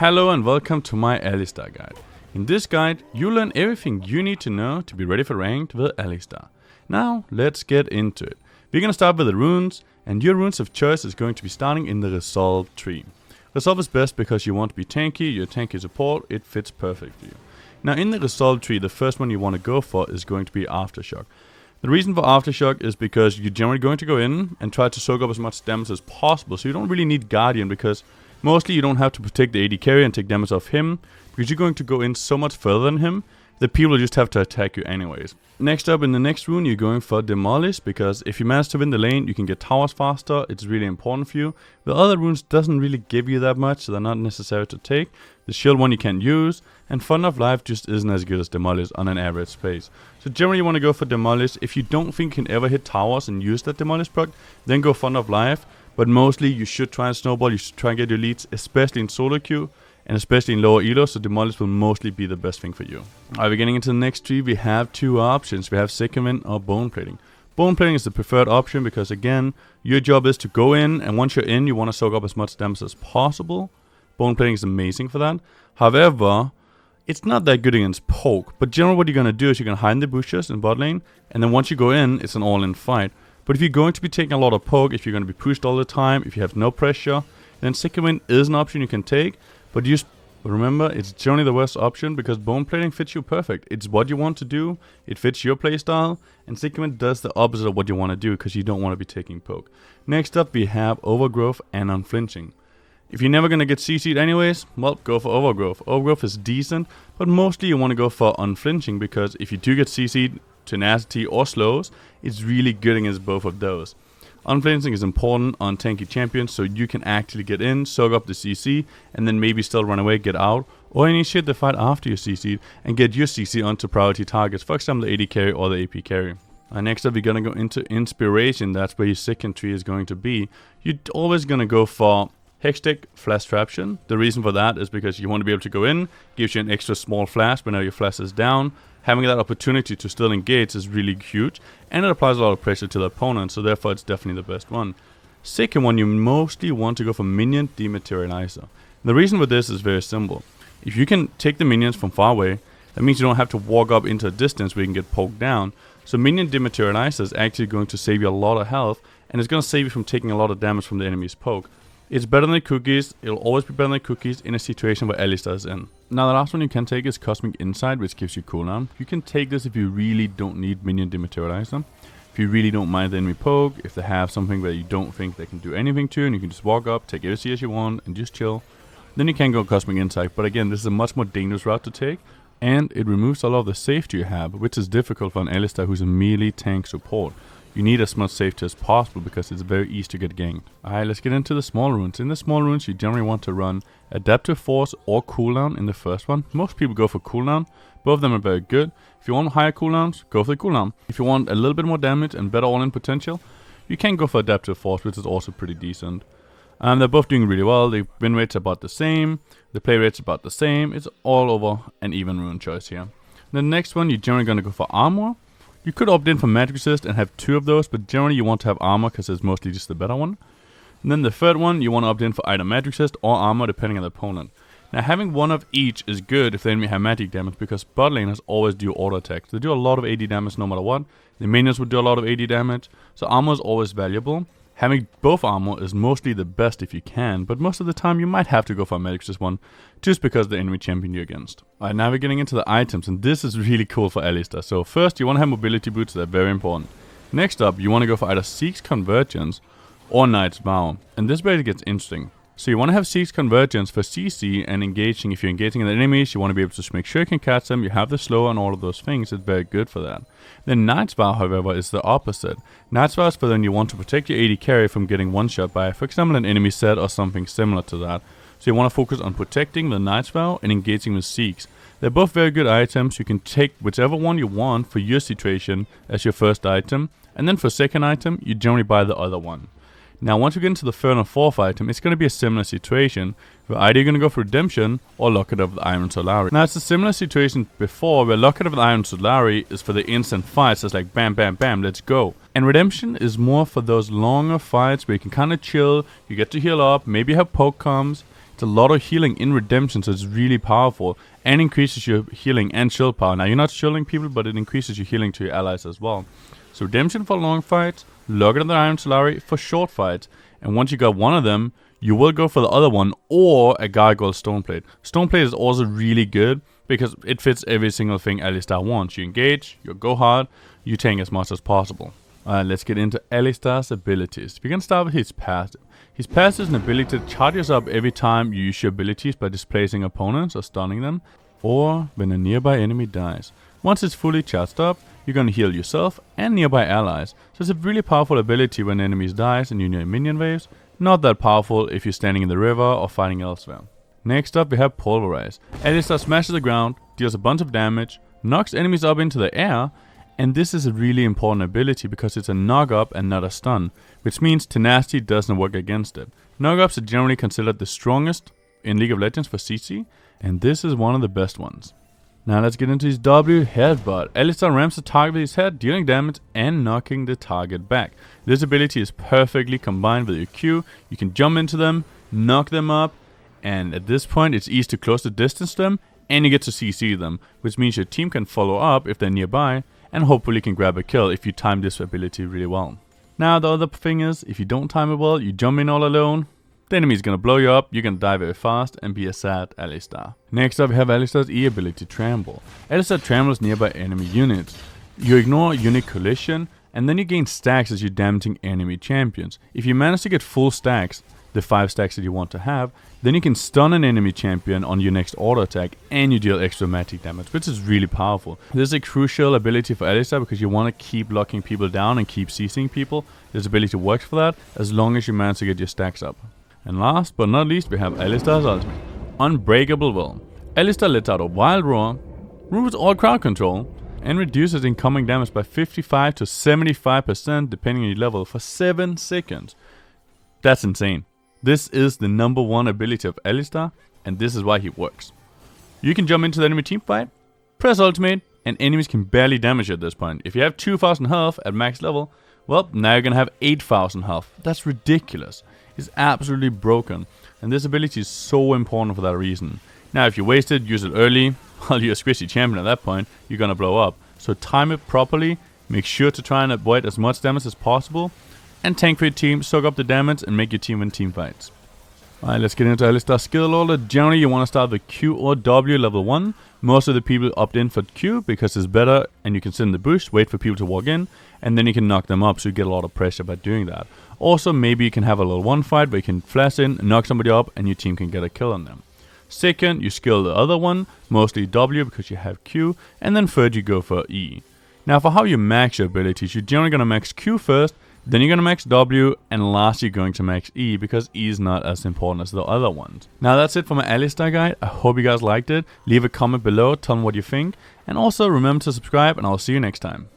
Hello and welcome to my Alistar guide. In this guide, you learn everything you need to know to be ready for ranked with Alistar. Now, let's get into it. We're gonna start with the runes, and your runes of choice is going to be starting in the Resolve tree. Resolve is best because you want to be tanky, you're tanky support, it fits perfect for you. Now in the Resolve tree, the first one you want to go for is going to be Aftershock. The reason for Aftershock is because you're generally going to go in and try to soak up as much damage as possible, so you don't really need Guardian because mostly you don't have to protect the AD carry and take damage off him, because you're going to go in so much further than him that people just have to attack you anyways. Next up in the next rune you're going for Demolish, because if you manage to win the lane you can get towers faster, it's really important for you. The other runes doesn't really give you that much, so they're not necessary to take. The shield one you can use, and Fun of Life just isn't as good as Demolish on an average space. So generally you want to go for Demolish. If you don't think you can ever hit towers and use that Demolish proc, then go Fun of Life. But mostly you should try and snowball, you should try and get your leads, especially in solo queue and especially in lower elo, so Demolish will mostly be the best thing for you. Alright, we're getting into the next tree. We have two options. We have Second Wind or Bone Plating. Bone Plating is the preferred option because again, your job is to go in, and once you're in you want to soak up as much damage as possible. Bone Plating is amazing for that. However, it's not that good against poke, but generally what you're going to do is you're going to hide in the bushes in bot lane, and then once you go in, it's an all-in fight. But if you're going to be taking a lot of poke, if you're going to be pushed all the time, if you have no pressure, then Second Wind is an option you can take. But just remember, it's generally the worst option because Bone Plating fits you perfect. It's what you want to do, it fits your playstyle, and Second Wind does the opposite of what you want to do because you don't want to be taking poke. Next up we have Overgrowth and Unflinching. If you're never going to get CC'd anyways, well, go for Overgrowth. Overgrowth is decent, but mostly you want to go for Unflinching because if you do get CC'd, tenacity or slows, it's really good against both of those. Unflinching is important on tanky champions, so you can actually get in, soak up the CC, and then maybe still run away, get out, or initiate the fight after you CC'd and get your CC onto priority targets, for example the AD carry or the AP carry. Next up we're gonna go into Inspiration. That's where your second tree is going to be. You're always gonna go for Hextech, Flash Traption. The reason for that is because you want to be able to go in, gives you an extra small flash whenever your flash is down. Having that opportunity to still engage is really huge, and it applies a lot of pressure to the opponent, so therefore it's definitely the best one. Second one, you mostly want to go for Minion Dematerializer. The reason for this is very simple. If you can take the minions from far away, that means you don't have to walk up into a distance where you can get poked down. So Minion Dematerializer is actually going to save you a lot of health, and it's going to save you from taking a lot of damage from the enemy's poke. It's better than the cookies, it'll always be better than the cookies in a situation where Alistar is in. Now the last one you can take is Cosmic Insight, which gives you cooldown. You can take this if you really don't need Minion Dematerializer. If you really don't mind the enemy poke, if they have something where you don't think they can do anything to, and you can just walk up, take every CS you want, and just chill, then you can go Cosmic Insight. But again, this is a much more dangerous route to take, and it removes a lot of the safety you have, which is difficult for an Alistar who's a melee tank support. You need as much safety as possible because it's very easy to get ganked. Alright, let's get into the small runes. In the small runes you generally want to run Adaptive Force or Cooldown in the first one. Most people go for Cooldown. Both of them are very good. If you want higher cooldowns, go for the Cooldown. If you want a little bit more damage and better all-in potential, you can go for Adaptive Force, which is also pretty decent. They're both doing really well. The win rate's about the same. The play rate's about the same. It's all over an even rune choice here. The next one, you're generally going to go for Armor. You could opt in for Magic Resist and have two of those, but generally you want to have Armor because it's mostly just the better one. And then the third one, you want to opt in for either Magic Resist or Armor depending on the opponent. Now having one of each is good if the enemy have magic damage because bot laners always do auto attacks. They do a lot of AD damage no matter what. The minions would do a lot of AD damage, so Armor is always valuable. Having both Armor is mostly the best if you can, but most of the time you might have to go for a Magic Resist one just because the enemy champion you're against. Alright, now we're getting into the items, and this is really cool for Alistar. So first you want to have mobility boots, they're very important. Next up you want to go for either Seek's Convergence or Knight's Vow, and this way it gets interesting. So you want to have Seek's Convergence for CC and engaging. If you're engaging the enemies, you want to be able to make sure you can catch them, you have the slow and all of those things, it's very good for that. Then Knight's Vow, however, is the opposite. Knight's Vow is for when you want to protect your AD carry from getting one-shot by, for example, an enemy set or something similar to that. So you want to focus on protecting the Knight's Vow and engaging with Seeks. They're both very good items. You can take whichever one you want for your situation as your first item, and then for second item, you generally buy the other one. Now once we get into the third and fourth item, it's going to be a similar situation where either you're going to go for Redemption or Locket of the Iron Solari. Now it's a similar situation before where Locket of the Iron Solari is for the instant fights, it's like bam bam bam, let's go. And Redemption is more for those longer fights where you can kind of chill, you get to heal up, maybe have poke comes. It's a lot of healing in Redemption, so it's really powerful and increases your healing and shield power. Now, you're not shielding people, but it increases your healing to your allies as well. So Redemption for long fights, Locket of the Iron Solari for short fights, and once you got one of them, you will go for the other one or a Gargoyle Stoneplate. Stoneplate is also really good because it fits every single thing Alistar wants. You engage, you go hard, you tank as much as possible. Alright, let's get into Alistar's abilities. We're gonna start with his passive. His passive is an ability that charges up every time you use your abilities by displacing opponents or stunning them, or when a nearby enemy dies. Once it's fully charged up, you're gonna heal yourself and nearby allies. So it's a really powerful ability when enemies dies and you're near minion waves. Not that powerful if you're standing in the river or fighting elsewhere. Next up we have Pulverize. Alistar smashes the ground, deals a bunch of damage, knocks enemies up into the air, and this is a really important ability because it's a knock up and not a stun, which means tenacity doesn't work against it. Knock ups are generally considered the strongest in League of Legends for CC, and this is one of the best ones. Now let's get into his W, Headbutt. Alistar rams the target with his head, dealing damage and knocking the target back. This ability is perfectly combined with your Q. You can jump into them, knock them up, and at this point it's easy to close the distance to them, and you get to CC them, which means your team can follow up if they're nearby, and hopefully can grab a kill if you time this ability really well. Now the other thing is, if you don't time it well, you jump in all alone, the enemy is gonna blow you up, you're gonna die very fast and be a sad Alistar. Next up we have Alistar's E ability, Trample. Alistar trambles nearby enemy units. You ignore unit collision, and then you gain stacks as you're damaging enemy champions. If you manage to get full stacks, the 5 stacks that you want to have, then you can stun an enemy champion on your next auto attack and you deal extra magic damage, which is really powerful. This is a crucial ability for Alistar because you want to keep locking people down and keep CCing people. This ability works for that as long as you manage to get your stacks up. And last but not least we have Alistar's ultimate, Unbreakable Will. Alistar lets out a wild roar, removes all crowd control, and reduces incoming damage by 55 to 75% depending on your level for 7 seconds. That's insane. This is the #1 ability of Alistar, and this is why he works. You can jump into the enemy team fight, press ultimate, and enemies can barely damage you at this point. If you have 2000 health at max level, well, now you're gonna have 8000 health. That's ridiculous. It's absolutely broken, and this ability is so important for that reason. Now if you waste it, use it early, while you're a squishy champion at that point, you're gonna blow up. So time it properly, make sure to try and avoid as much damage as possible, and tank for your team, soak up the damage, and make your team win team fights. Alright, let's get into Alistar's skill order. Generally, you want to start with Q or W level 1. Most of the people opt in for Q because it's better, and you can sit in the bush, wait for people to walk in, and then you can knock them up, so you get a lot of pressure by doing that. Also, maybe you can have a little one fight where you can flash in, knock somebody up, and your team can get a kill on them. Second, you skill the other one, mostly W because you have Q, and then third you go for E. Now for how you max your abilities, you're generally going to max Q first, then you're going to max W, and last you're going to max E because E is not as important as the other ones. Now that's it for my Alistar guide. I hope you guys liked it. Leave a comment below, tell me what you think, and also remember to subscribe, and I'll see you next time.